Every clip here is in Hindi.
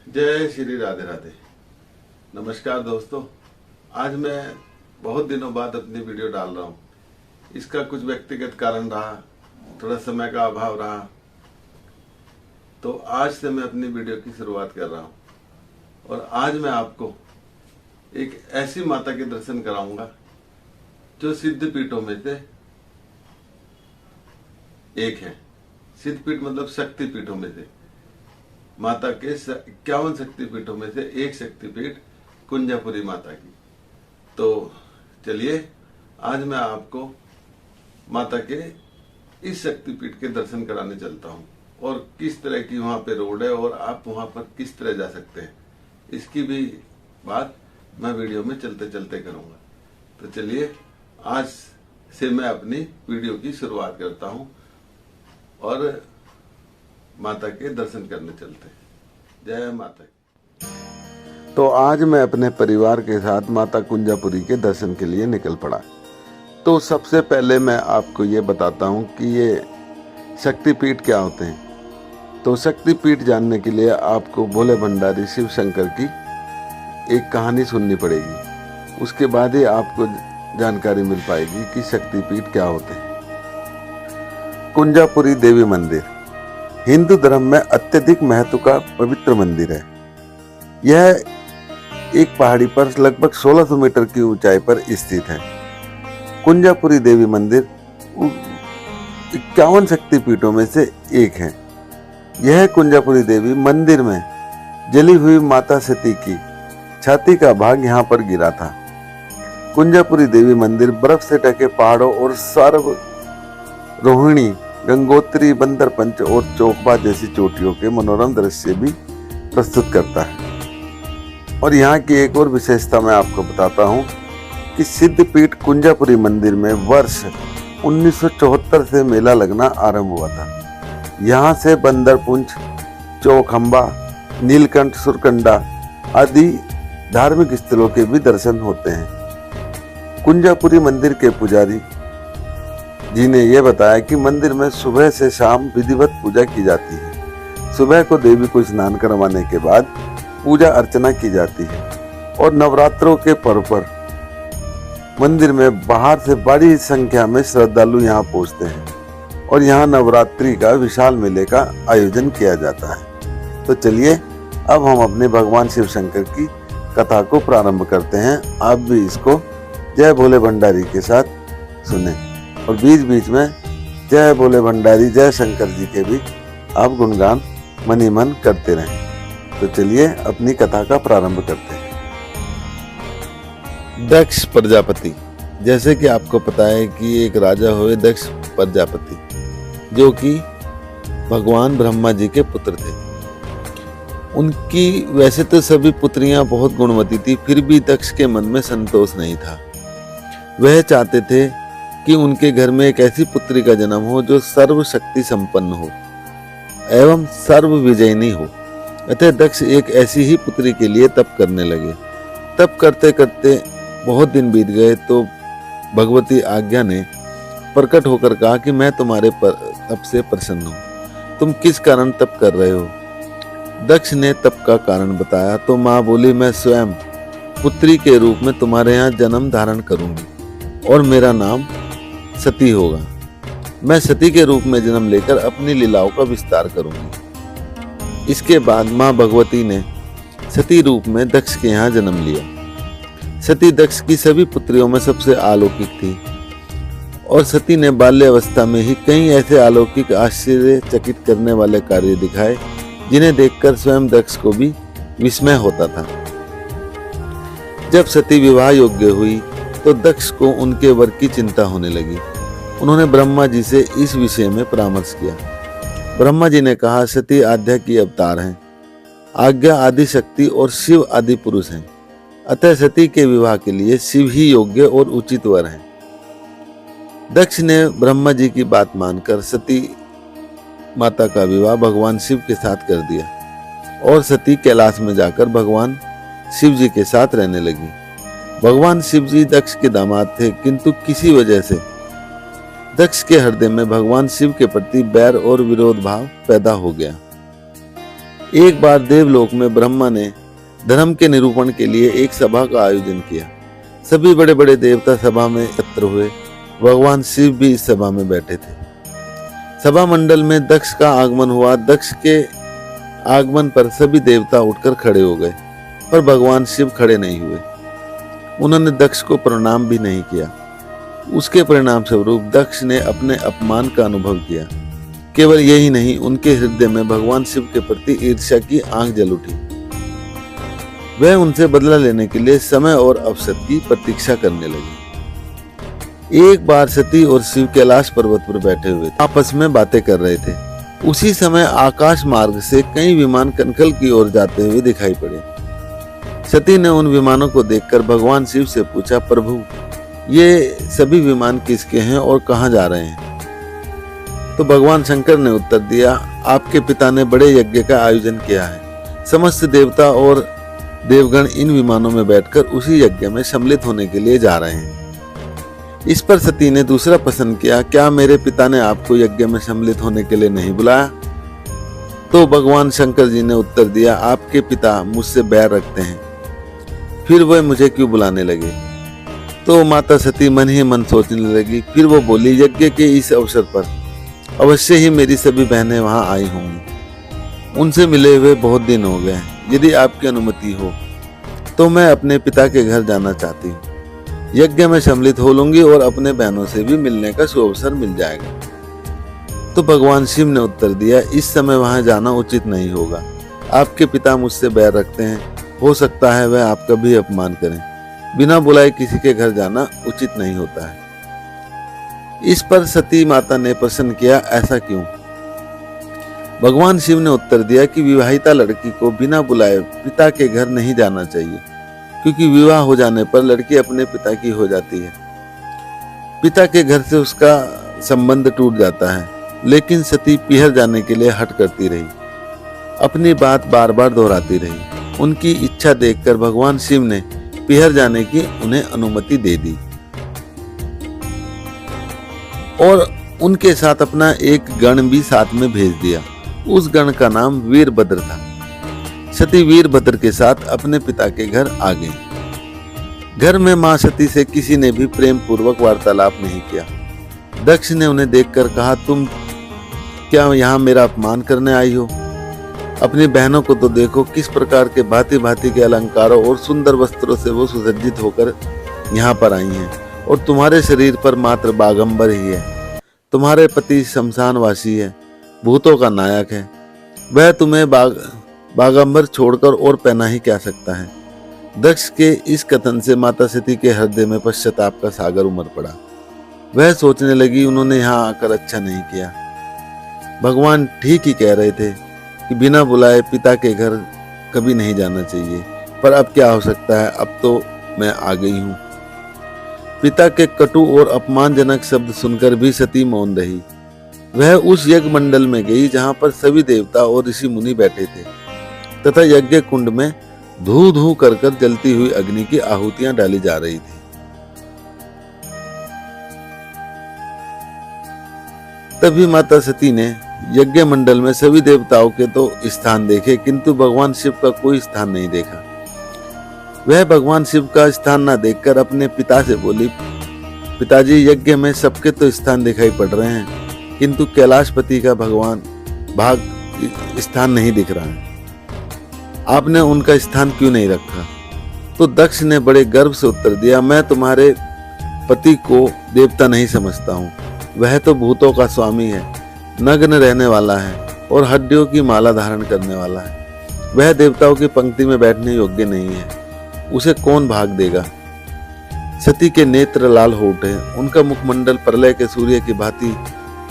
जय श्री राधे राधे। नमस्कार दोस्तों, आज मैं बहुत दिनों बाद अपनी वीडियो डाल रहा हूँ। इसका कुछ व्यक्तिगत कारण रहा, थोड़ा समय का अभाव रहा, तो आज से मैं अपनी वीडियो की शुरुआत कर रहा हूँ। और आज मैं आपको एक ऐसी माता के दर्शन कराऊंगा जो सिद्ध पीठों में से एक है। सिद्ध पीठ मतलब शक्ति पीठों में से, माता के 51 शक्तिपीठों में से एक शक्तिपीठ कुंजापुरी माता की। तो चलिए आज मैं आपको माता के इस शक्तिपीठ के दर्शन कराने चलता हूँ और किस तरह की वहाँ पे रोड है और आप वहाँ पर किस तरह जा सकते हैं, इसकी भी बात मैं वीडियो में चलते चलते करूँगा। तो चलिए आज से मैं अपनी वीडियो की शुरुआत करता हूँ और माता के दर्शन करने चलते हैं। जय माता की। तो आज मैं अपने परिवार के साथ माता कुंजापुरी के दर्शन के लिए निकल पड़ा। तो सबसे पहले मैं आपको ये बताता हूँ कि ये शक्तिपीठ क्या होते हैं। तो शक्तिपीठ जानने के लिए आपको भोले भंडारी शिव शंकर की एक कहानी सुननी पड़ेगी, उसके बाद ही आपको जानकारी मिल पाएगी कि शक्तिपीठ क्या होते हैं। कुंजापुरी देवी मंदिर हिंदू धर्म में अत्यधिक महत्व का पवित्र मंदिर है। यह एक पहाड़ी पर लगभग 1600 मीटर की ऊंचाई पर स्थित है। कुंजापुरी देवी मंदिर 51 शक्तिपीठों में से एक है। यह कुंजापुरी देवी मंदिर में जली हुई माता सती की छाती का भाग यहाँ पर गिरा था। कुंजापुरी देवी मंदिर बर्फ से ढके पहाड़ों और सर्व रोहिणी, गंगोत्री, बंदरपंच और चौकबा जैसी चोटियों के मनोरम दृश्य भी प्रस्तुत करता है। और यहाँ की एक और विशेषता मैं आपको बताता हूँ कि सिद्धपीठ कुंजापुरी मंदिर में वर्ष 1974 से मेला लगना आरंभ हुआ था। यहाँ से बंदरपुंछ, चौखंबा, नीलकंठ, सुरकंडा आदि धार्मिक स्थलों के भी दर्शन होते हैं। कुंजापुरी मंदिर के पुजारी जी ने यह बताया कि मंदिर में सुबह से शाम विधिवत पूजा की जाती है। सुबह को देवी को स्नान करवाने के बाद पूजा अर्चना की जाती है और नवरात्रों के पर्व पर मंदिर में बाहर से बड़ी संख्या में श्रद्धालु यहाँ पहुँचते हैं और यहाँ नवरात्रि का विशाल मेले का आयोजन किया जाता है। तो चलिए अब हम अपने भगवान शिव शंकर की कथा को प्रारंभ करते हैं। आप भी इसको जय भोले भंडारी के साथ सुने और बीच बीच में जय भोले भंडारी, जय शंकर जी के भी आप गुणगान मन ही मन करते रहें। तो चलिए अपनी कथा का प्रारंभ करते हैं। दक्ष प्रजापति, जैसे कि आपको पता है कि एक राजा हुए दक्ष प्रजापति, जो कि भगवान ब्रह्मा जी के पुत्र थे। उनकी वैसे तो सभी पुत्रियां बहुत गुणवती थी, फिर भी दक्ष के मन में संतोष नहीं था। वह चाहते थे कि उनके घर में एक ऐसी पुत्री का जन्म हो जो सर्वशक्ति संपन्न हो एवं सर्व विजयिनी हो। अतः दक्ष एक ऐसी ही पुत्री के लिए तप करने लगे। तप करते करते बहुत दिन बीत गए तो भगवती आज्ञा ने प्रकट होकर कहा कि मैं तुम्हारे तप से प्रसन्न हूँ। तुम किस कारण तप कर रहे हो? दक्ष ने तप का कारण बताया तो माँ बोली, मैं स्वयं पुत्री के रूप में तुम्हारे यहाँ जन्म धारण करूंगी और मेरा नाम सती होगा। मैं सती के रूप में जन्म लेकर अपनी लीलाओं का विस्तार करूंगी। इसके बाद माँ भगवती ने सती रूप में दक्ष के यहाँ जन्म लिया। सती दक्ष की सभी पुत्रियों में सबसे अलौकिक थी और सती ने बाल्यावस्था में ही कई ऐसे अलौकिक आश्चर्यचकित करने वाले कार्य दिखाए जिन्हें देखकर स्वयं दक्ष को भी विस्मय होता था। जब सती विवाह योग्य हुई तो दक्ष को उनके वर की चिंता होने लगी। उन्होंने ब्रह्मा जी से इस विषय में परामर्श किया। ब्रह्मा जी ने कहा, सती आद्या की अवतार हैं, आज्ञा आदि शक्ति और शिव आदि पुरुष हैं, अतः सती के विवाह के लिए शिव ही योग्य और उचित वर हैं। दक्ष ने ब्रह्मा जी की बात मानकर सती माता का विवाह भगवान शिव के साथ कर दिया और सती कैलाश में जाकर भगवान शिव जी के साथ रहने लगी। भगवान शिव जी दक्ष के दामाद थे, किंतु किसी वजह से दक्ष के हृदय में भगवान शिव के प्रति बैर और विरोध भाव पैदा हो गया। एक बार देवलोक में ब्रह्मा ने धर्म के निरूपण के लिए एक सभा का आयोजन किया। सभी बड़े बड़े देवता सभा में एकत्र हुए। भगवान शिव भी इस सभा में बैठे थे। सभा मंडल में दक्ष का आगमन हुआ। दक्ष के आगमन पर सभी देवता उठकर खड़े हो गए, पर भगवान शिव खड़े नहीं हुए। उन्होंने दक्ष को प्रणाम भी नहीं किया। उसके परिणाम स्वरूप दक्ष ने अपने अपमान का अनुभव किया। केवल यही नहीं, उनके हृदय में भगवान शिव के प्रति ईर्ष्या की आग जल उठी। वह उनसे बदला लेने के लिए समय और अवसर की प्रतीक्षा करने लगे। एक बार सती और शिव कैलाश पर्वत पर बैठे हुए आपस में बातें कर रहे थे। उसी समय आकाश मार्ग से कई विमान कनखल की ओर जाते हुए दिखाई पड़े। सती ने उन विमानों को देखकर भगवान शिव से पूछा, प्रभु, ये सभी विमान किसके हैं और कहाँ जा रहे हैं? तो भगवान शंकर ने उत्तर दिया, आपके पिता ने बड़े यज्ञ का आयोजन किया है। समस्त देवता और देवगण इन विमानों में बैठकर उसी यज्ञ में सम्मिलित होने के लिए जा रहे हैं। इस पर सती ने दूसरा प्रश्न किया, क्या मेरे पिता ने आपको यज्ञ में सम्मिलित होने के लिए नहीं बुलाया? तो भगवान शंकर जी ने उत्तर दिया, आपके पिता मुझसे बैर रखते हैं, फिर वह मुझे क्यों बुलाने लगे? तो माता सती मन ही मन सोचने लगी। फिर वो बोली, यज्ञ के इस अवसर पर अवश्य ही मेरी सभी बहनें वहां आई होंगी। उनसे मिले हुए बहुत दिन हो गए। यदि आपकी अनुमति हो तो मैं अपने पिता के घर जाना चाहती हूँ। यज्ञ में सम्मिलित हो लूंगी और अपने बहनों से भी मिलने का सुअवसर मिल जाएगा। तो भगवान शिव ने उत्तर दिया, इस समय वहां जाना उचित नहीं होगा। आपके पिता मुझसे बैर रखते हैं, हो सकता है वह आपका भी अपमान करें। बिना बुलाए किसी के घर जाना उचित नहीं होता है। इस पर सती माता ने प्रश्न किया, ऐसा क्यों? भगवान शिव ने उत्तर दिया कि विवाहिता लड़की को बिना बुलाए पिता के घर नहीं जाना चाहिए, क्योंकि विवाह हो जाने पर लड़की अपने पिता की हो जाती है। पिता के घर से उसका संबंध टूट जाता है। लेकिन सती पीहर जाने के लिए हट करती रही, अपनी बात बार बार दोहराती रही। उनकी इच्छा देखकर भगवान शिव ने पीहर जाने की उन्हें अनुमति दे दी और उनके साथ अपना एक गण भी साथ में भेज दिया। उस गण का नाम वीरभद्र था। सती वीरभद्र के साथ अपने पिता के घर आ गई। घर में मां सती से किसी ने भी प्रेम पूर्वक वार्तालाप नहीं किया। दक्ष ने उन्हें देखकर कहा, तुम क्या यहाँ मेरा अपमान करने आई हो? अपनी बहनों को तो देखो, किस प्रकार के भांति भांति के अलंकारों और सुंदर वस्त्रों से वो सुसज्जित होकर यहाँ पर आई हैं, और तुम्हारे शरीर पर मात्र बागंबर ही है। तुम्हारे पति शमशानवासी है, भूतों का नायक है। वह तुम्हें बागंबर छोड़कर और पहना ही क्या सकता है? दक्ष के इस कथन से माता सती के हृदय में पश्चाताप का सागर उमड़ पड़ा। वह सोचने लगी, उन्होंने यहाँ आकर अच्छा नहीं किया। भगवान ठीक ही कह रहे थे कि बिना बुलाए पिता के घर कभी नहीं जाना चाहिए, पर अब क्या हो सकता है, अब तो मैं आ गई हूँ। पिता के कटु और अपमानजनक शब्द सुनकर भी सती मौन रही। वह उस यज्ञ मंडल में गई जहाँ पर सभी देवता और ऋषि मुनि बैठे थे तथा यज्ञ कुंड में धू धू कर जलती हुई अग्नि की आहुतियां डाली जा रही थी। तभी माता सती ने यज्ञ मंडल में सभी देवताओं के तो स्थान देखे, किंतु भगवान शिव का कोई स्थान नहीं देखा। वह भगवान शिव का स्थान न देखकर अपने पिता से बोली, पिताजी, यज्ञ में सबके तो स्थान दिखाई पड़ रहे हैं, किंतु कैलाशपति का भगवान भाग स्थान नहीं दिख रहा है। आपने उनका स्थान क्यों नहीं रखा? तो दक्ष ने बड़े गर्व से उत्तर दिया, मैं तुम्हारे पति को देवता नहीं समझता हूँ। वह तो भूतों का स्वामी है, नग्न रहने वाला है और हड्डियों की माला धारण करने वाला है। वह देवताओं की पंक्ति में बैठने योग्य नहीं है, उसे कौन भाग देगा? सती के नेत्र लाल हो उठे, उनका मुखमंडल प्रलय के सूर्य की भांति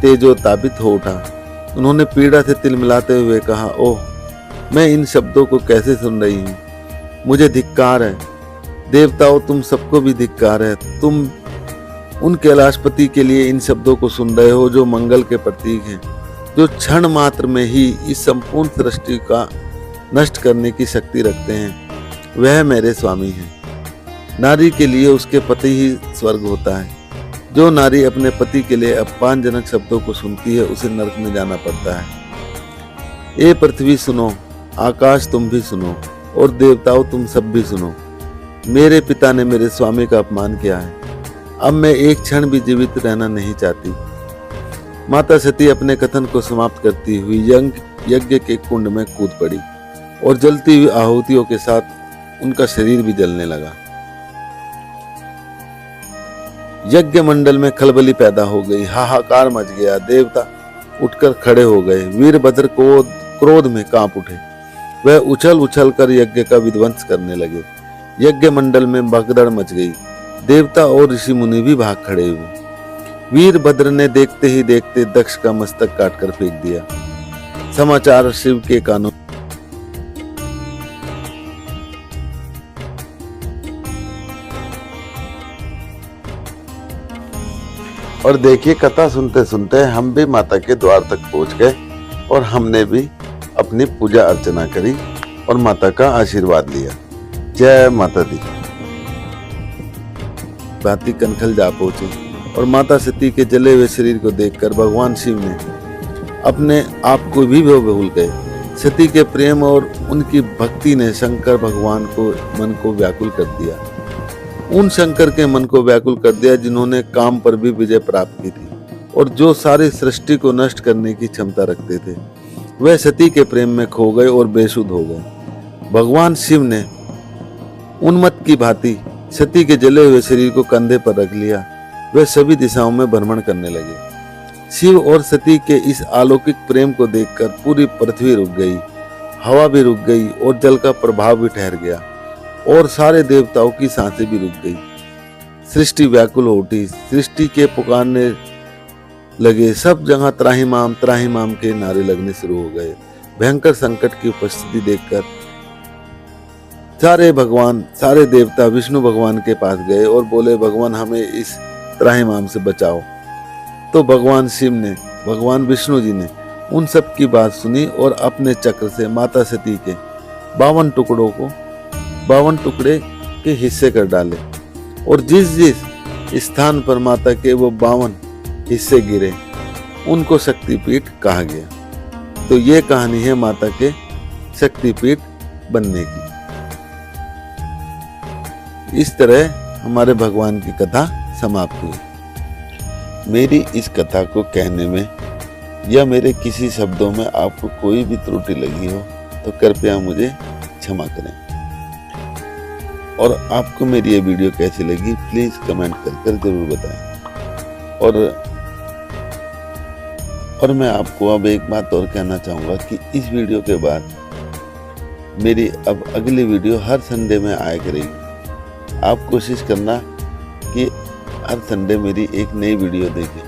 तेजोतापित हो उठा। उन्होंने पीड़ा से तिलमिलाते हुए कहा, ओह, मैं इन शब्दों को कैसे सुन रही हूँ? मुझे धिक्कार है। देवताओं, तुम सबको भी धिक्कार है। तुम उन कैलाशपति के लिए इन शब्दों को सुन रहे हो जो मंगल के प्रतीक हैं, जो क्षण मात्र में ही इस संपूर्ण सृष्टि का नष्ट करने की शक्ति रखते हैं। वह मेरे स्वामी हैं। नारी के लिए उसके पति ही स्वर्ग होता है। जो नारी अपने पति के लिए अपमानजनक शब्दों को सुनती है, उसे नरक में जाना पड़ता है। ए पृथ्वी सुनो, आकाश तुम भी सुनो और देवताओं तुम सब भी सुनो। मेरे पिता ने मेरे स्वामी का अपमान किया है, अब मैं एक क्षण भी जीवित रहना नहीं चाहती। माता सती अपने कथन को समाप्त करती हुई यज्ञ के कुंड में कूद पड़ी और जलती हुई आहुतियों के साथ उनका शरीर भी जलने लगा। यज्ञ मंडल में खलबली पैदा हो गई, हाहाकार मच गया। देवता उठकर खड़े हो गए। वीरभद्र को क्रोध में कांप उठे। वह उछल उछल कर यज्ञ का विध्वंस करने लगे। यज्ञ मंडल में भगदड़ मच गई। देवता और ऋषि मुनि भी भाग खड़े हुए। वीरभद्र ने देखते ही देखते दक्ष का मस्तक काटकर फेंक दिया। समाचार शिव के कानों और देखिए, कथा सुनते सुनते हम भी माता के द्वार तक पहुंच गए और हमने भी अपनी पूजा अर्चना करी और माता का आशीर्वाद लिया। जय माता दी। भांति कनखल जा पहुंचे और माता सती के जले हुए शरीर को देखकर भगवान शिव ने अपने आप को भी भूल गए। सती के प्रेम और उनकी भक्ति ने शंकर भगवान को मन को व्याकुल कर दिया। उन शंकर के मन को व्याकुल कर दिया जिन्होंने काम पर भी विजय प्राप्त की थी और जो सारी सृष्टि को नष्ट करने की क्षमता रखते थे। वह सती के प्रेम में खो गए और बेसुध हो गए। भगवान शिव ने उन्मत्त की भांति सती के जले हुए शरीर को कंधे पर रख लिया। वह सभी दिशाओं में भ्रमण करने लगे। शिव और सती के इस अलौकिक प्रेम को देखकर पूरी पृथ्वी रुक गई, हवा भी रुक गई और जल का प्रभाव भी ठहर गया और सारे देवताओं की सांसें भी रुक गई। सृष्टि व्याकुल हो उठी। सृष्टि के पुकारने लगे। सब जगह त्राहिमाम के नारे लगने शुरू हो गए। भयंकर संकट की उपस्थिति देखकर सारे देवता विष्णु भगवान के पास गए और बोले, भगवान हमें इस त्राहिमाम से बचाओ। तो भगवान शिव ने, भगवान विष्णु जी ने उन सब की बात सुनी और अपने चक्र से माता सती के 52 टुकड़े के हिस्से कर डाले और जिस जिस स्थान पर माता के वो 52 हिस्से गिरे उनको शक्तिपीठ कहा गया। तो ये कहानी है माता के शक्तिपीठ बनने की। इस तरह हमारे भगवान की कथा समाप्त हुई। मेरी इस कथा को कहने में या मेरे किसी शब्दों में आपको कोई भी त्रुटि लगी हो तो कृपया मुझे क्षमा करें। और आपको मेरी ये वीडियो कैसी लगी प्लीज कमेंट कर जरूर बताएं। और मैं आपको अब एक बात और कहना चाहूँगा कि इस वीडियो के बाद मेरी अब अगली वीडियो हर संडे में आया करेगी। आप कोशिश करना कि हर संडे मेरी एक नई वीडियो देखें।